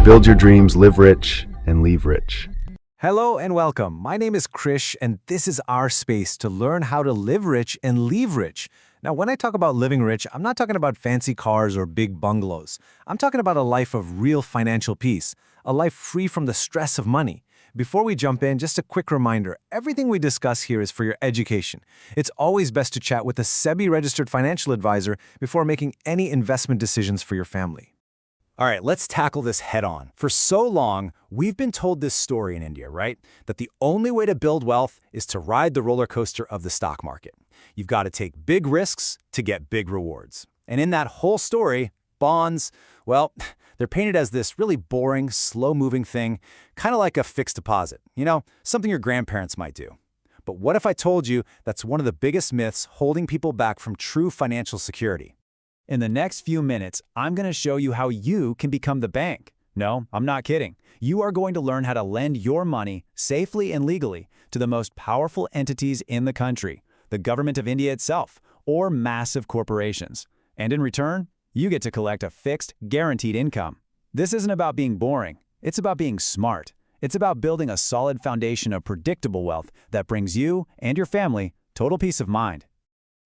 Build your dreams, live rich, and leave rich. Hello and welcome. My name is Krish, and this is our space to learn how to live rich and leave rich. Now, when I talk about living rich, I'm not talking about fancy cars or big bungalows. I'm talking about a life of real financial peace, a life free from the stress of money. Before we jump in, just a quick reminder, everything we discuss here is for your education. It's always best to chat with a SEBI-registered financial advisor before making any investment decisions for your family. All right, let's tackle this head on. For so long, we've been told this story in India, right? That the only way to build wealth is to ride the roller coaster of the stock market. You've got to take big risks to get big rewards. And in that whole story, bonds, well, they're painted as this really boring, slow-moving thing, kind of like a fixed deposit, something your grandparents might do. But what if I told you that's one of the biggest myths holding people back from true financial security? In the next few minutes, I'm going to show you how you can become the bank. No, I'm not kidding. You are going to learn how to lend your money safely and legally to the most powerful entities in the country, the government of India itself, or massive corporations. And in return, you get to collect a fixed, guaranteed income. This isn't about being boring. It's about being smart. It's about building a solid foundation of predictable wealth that brings you and your family total peace of mind.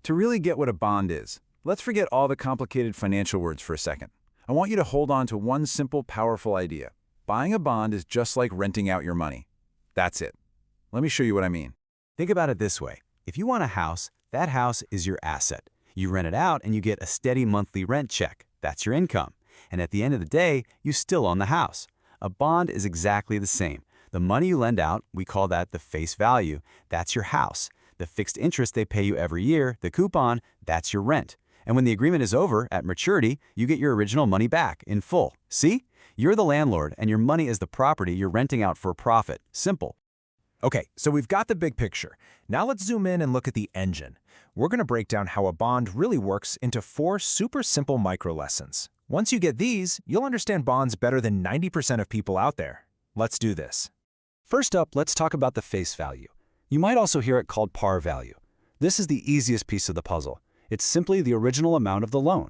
To really get what a bond is, let's forget all the complicated financial words for a second. I want you to hold on to one simple, powerful idea. Buying a bond is just like renting out your money. That's it. Let me show you what I mean. Think about it this way. If you want a house, that house is your asset. You rent it out and you get a steady monthly rent check. That's your income. And at the end of the day, you still own the house. A bond is exactly the same. The money you lend out, we call that the face value. That's your house. The fixed interest they pay you every year, the coupon, that's your rent. And when the agreement is over, at maturity, you get your original money back in full. See? You're the landlord, and your money is the property you're renting out for a profit. Simple. Okay, so we've got the big picture. Now let's zoom in and look at the engine. We're going to break down how a bond really works into 4 super simple micro lessons. Once you get these, you'll understand bonds better than 90% of people out there. Let's do this. First up, let's talk about the face value. You might also hear it called par value. This is the easiest piece of the puzzle. It's simply the original amount of the loan.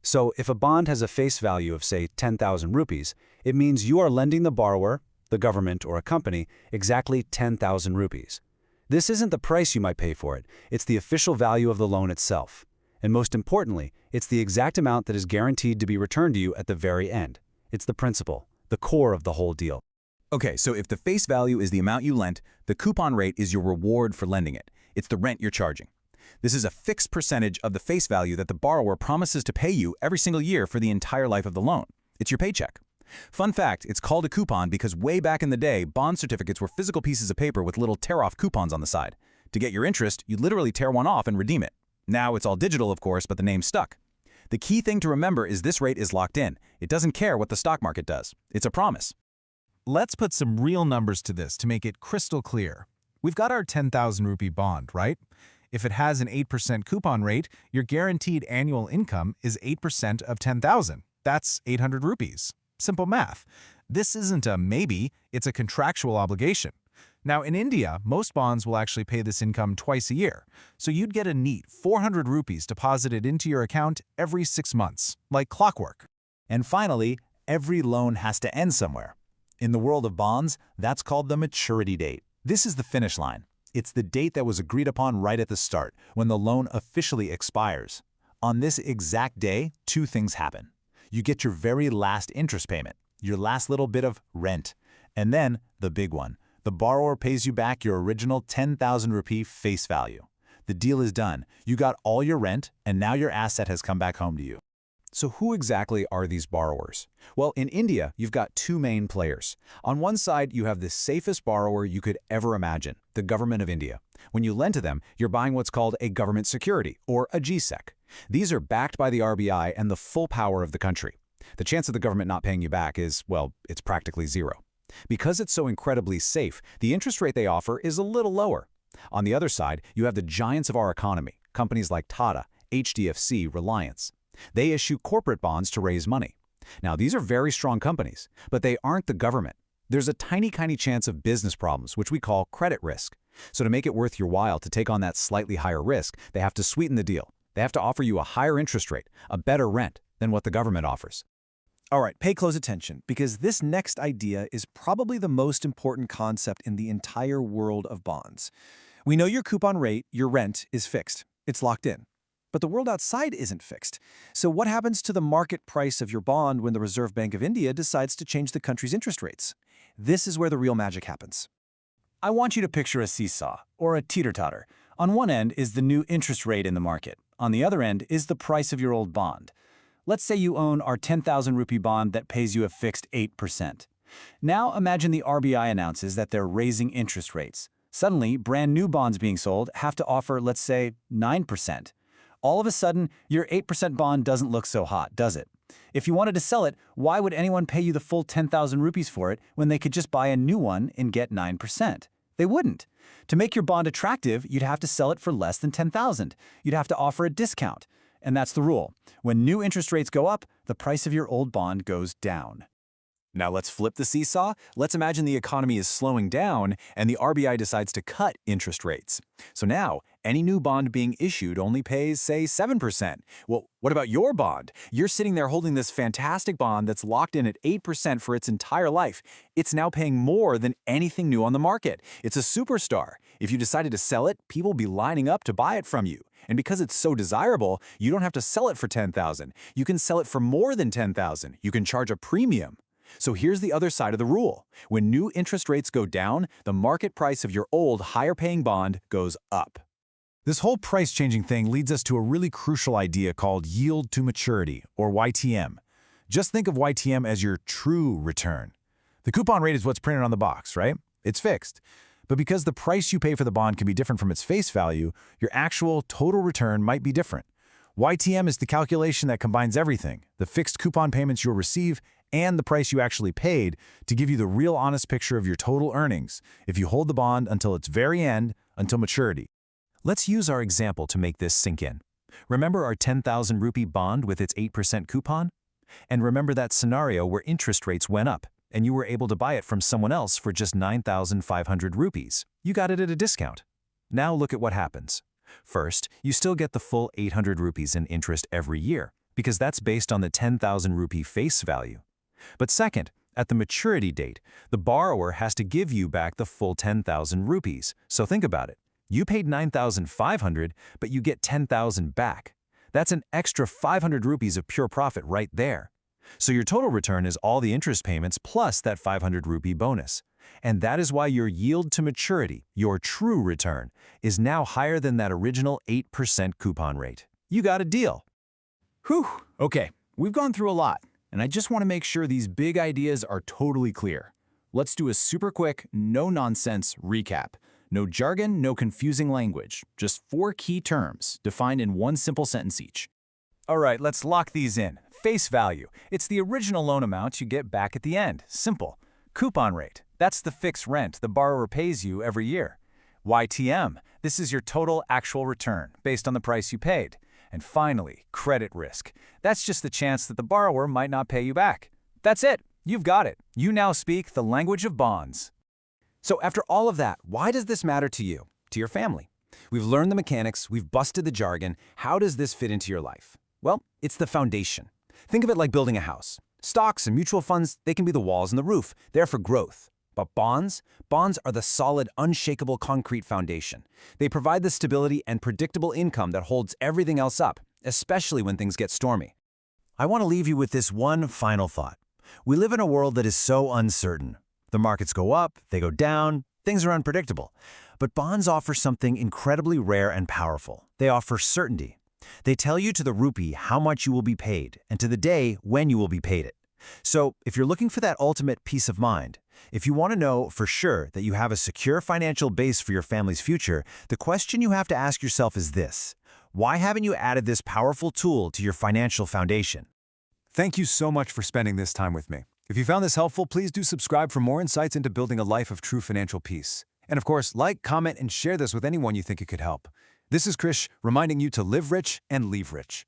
So if a bond has a face value of, say, 10,000 rupees, it means you are lending the borrower, the government, or a company exactly 10,000 rupees. This isn't the price you might pay for it. It's the official value of the loan itself. And most importantly, it's the exact amount that is guaranteed to be returned to you at the very end. It's the principle, the core of the whole deal. Okay, so if the face value is the amount you lent, the coupon rate is your reward for lending it. It's the rent you're charging. This is a fixed percentage of the face value that the borrower promises to pay you every single year for the entire life of the loan. It's your paycheck. Fun fact, it's called a coupon because way back in the day, bond certificates were physical pieces of paper with little tear-off coupons on the side. To get your interest, you'd literally tear one off and redeem it. Now it's all digital, of course, but the name's stuck. The key thing to remember is this rate is locked in. It doesn't care what the stock market does. It's a promise. Let's put some real numbers to this to make it crystal clear. We've got our 10,000 rupee bond, right? If it has an 8% coupon rate, your guaranteed annual income is 8% of 10,000. That's 800 rupees. Simple math. This isn't a maybe, it's a contractual obligation. Now, in India, most bonds will actually pay this income twice a year. So you'd get a neat 400 rupees deposited into your account every 6 months, like clockwork. And finally, every loan has to end somewhere. In the world of bonds, that's called the maturity date. This is the finish line. It's the date that was agreed upon right at the start, when the loan officially expires. On this exact day, 2 things happen. You get your very last interest payment, your last little bit of rent, and then the big one. The borrower pays you back your original 10,000 rupee face value. The deal is done. You got all your rent, and now your asset has come back home to you. So who exactly are these borrowers? Well, in India, you've got 2 main players. On one side, you have the safest borrower you could ever imagine, the government of India. When you lend to them, you're buying what's called a government security, or a GSEC. These are backed by the RBI and the full power of the country. The chance of the government not paying you back is, well, it's practically zero. Because it's so incredibly safe, the interest rate they offer is a little lower. On the other side, you have the giants of our economy, companies like Tata, HDFC, Reliance. They issue corporate bonds to raise money. Now, these are very strong companies, but they aren't the government. There's a tiny chance of business problems, which we call credit risk. So to make it worth your while to take on that slightly higher risk, they have to sweeten the deal. They have to offer you a higher interest rate, a better rent than what the government offers. All right, pay close attention, because this next idea is probably the most important concept in the entire world of bonds. We know your coupon rate, your rent, is fixed. It's locked in. But the world outside isn't fixed. So what happens to the market price of your bond when the Reserve Bank of India decides to change the country's interest rates? This is where the real magic happens. I want you to picture a seesaw, or a teeter-totter. On one end is the new interest rate in the market. On the other end is the price of your old bond. Let's say you own our 10,000 rupee bond that pays you a fixed 8%. Now imagine the RBI announces that they're raising interest rates. Suddenly, brand new bonds being sold have to offer, let's say, 9%. All of a sudden, your 8% bond doesn't look so hot, does it? If you wanted to sell it, why would anyone pay you the full 10,000 rupees for it when they could just buy a new one and get 9%? They wouldn't. To make your bond attractive, you'd have to sell it for less than 10,000. You'd have to offer a discount. And that's the rule. When new interest rates go up, the price of your old bond goes down. Now let's flip the seesaw. Let's imagine the economy is slowing down and the RBI decides to cut interest rates. So now, any new bond being issued only pays, say, 7%. Well, what about your bond? You're sitting there holding this fantastic bond that's locked in at 8% for its entire life. It's now paying more than anything new on the market. It's a superstar. If you decided to sell it, people will be lining up to buy it from you. And because it's so desirable, you don't have to sell it for 10,000. You can sell it for more than 10,000. You can charge a premium. So here's the other side of the rule. When new interest rates go down, the market price of your old, higher-paying bond goes up. This whole price-changing thing leads us to a really crucial idea called yield to maturity, or YTM. Just think of YTM as your true return. The coupon rate is what's printed on the box, right? It's fixed. But because the price you pay for the bond can be different from its face value, your actual total return might be different. YTM is the calculation that combines everything, the fixed coupon payments you'll receive and the price you actually paid, to give you the real honest picture of your total earnings if you hold the bond until its very end, until maturity. Let's use our example to make this sink in. Remember our 10,000 rupee bond with its 8% coupon? And remember that scenario where interest rates went up and you were able to buy it from someone else for just 9,500 rupees. You got it at a discount. Now look at what happens. First, you still get the full 800 rupees in interest every year, because that's based on the 10,000 rupee face value. But second, at the maturity date, the borrower has to give you back the full 10,000 rupees. So think about it. You paid 9,500, but you get 10,000 back. That's an extra 500 rupees of pure profit right there. So your total return is all the interest payments plus that 500 rupee bonus. And that is why your yield to maturity, your true return, is now higher than that original 8% coupon rate. You got a deal. Whew, okay, we've gone through a lot, and I just want to make sure these big ideas are totally clear. Let's do a super quick, no-nonsense recap. No jargon, no confusing language. Just 4 key terms, defined in one simple sentence each. All right, let's lock these in. Face value. It's the original loan amount you get back at the end. Simple. Coupon rate. That's the fixed rent the borrower pays you every year. YTM. This is your total actual return, based on the price you paid. And finally, credit risk. That's just the chance that the borrower might not pay you back. That's it. You've got it. You now speak the language of bonds. So after all of that, why does this matter to you, to your family? We've learned the mechanics, we've busted the jargon. How does this fit into your life? Well, it's the foundation. Think of it like building a house. Stocks and mutual funds, they can be the walls and the roof. They're for growth. But bonds are the solid, unshakable concrete foundation. They provide the stability and predictable income that holds everything else up, especially when things get stormy. I want to leave you with this one final thought. We live in a world that is so uncertain. The markets go up, they go down, things are unpredictable. But bonds offer something incredibly rare and powerful. They offer certainty. They tell you to the rupee how much you will be paid, and to the day when you will be paid it. So if you're looking for that ultimate peace of mind, if you want to know for sure that you have a secure financial base for your family's future, the question you have to ask yourself is this: why haven't you added this powerful tool to your financial foundation? Thank you so much for spending this time with me. If you found this helpful, please do subscribe for more insights into building a life of true financial peace. And of course, like, comment, and share this with anyone you think it could help. This is Krish, reminding you to live rich and leave rich.